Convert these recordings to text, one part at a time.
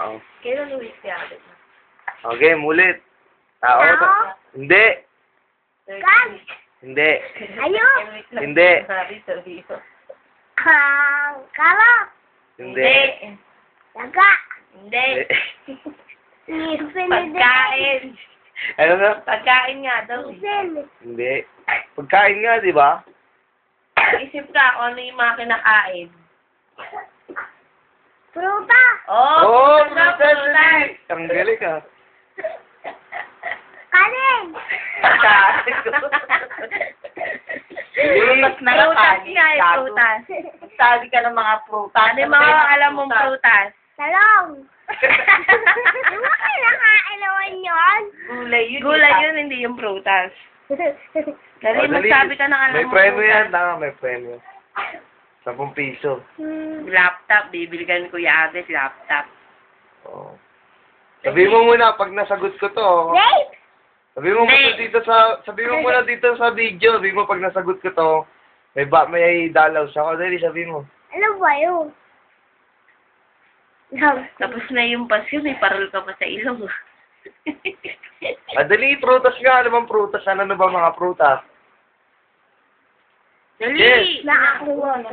Oh. Kailan Luis kaya? Okay, mulit. Tao. Tao? Hindi. Kan. Hindi. Ayun. Hindi. Sabi. Kala. Hindi. Daga. Hindi. Ngipin. Pagkain. Ano na? Pagkain nga daw. Ngipin. Hindi. Pagkain nga, di ba? Isip ka kung ano yung mga kinakain. Pruta. Oh, prutas, prutas. Ang galing ka. Kanin. Prutas na prutas nga eh, prutas. Sabi ka ng mga prutas. Ano yung mga alam mong prutas? Talong. Di ba kinakain naman yun? Gulay yun. Gulay yun, hindi yung prutas. Dali, Oh, dali. magsabi ka ng alam May mong premyo prutas. yan. Tama, may premyo. 10 piso. Laptop, bibili ka ni Kuya Ades, laptop. Oh. Sabi mo muna pag nasagot ko to. Grape. Sabi mo muna Hindi. dito sa video. Sabi mo pag nasagot ko to, may dalaw siya. O, dali, sabi mo. Ano ba yun? Tapos na yung pasko, may parol ka pa sa ilong. Ah, dali, prutas nga. Ano bang prutas? Ano na ba mga prutas? Dali! Yes. Nakakuha.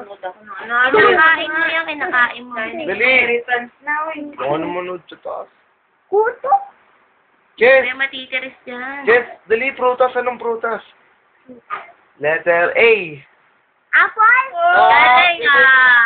Kinakain mo yan, kinakain mo. Dali. Kung ano manood sa taas. Kuto. Yes. May matitiris dyan. Yes. Dali, prutas. Anong prutas? Letter A. Apple. Galing ah!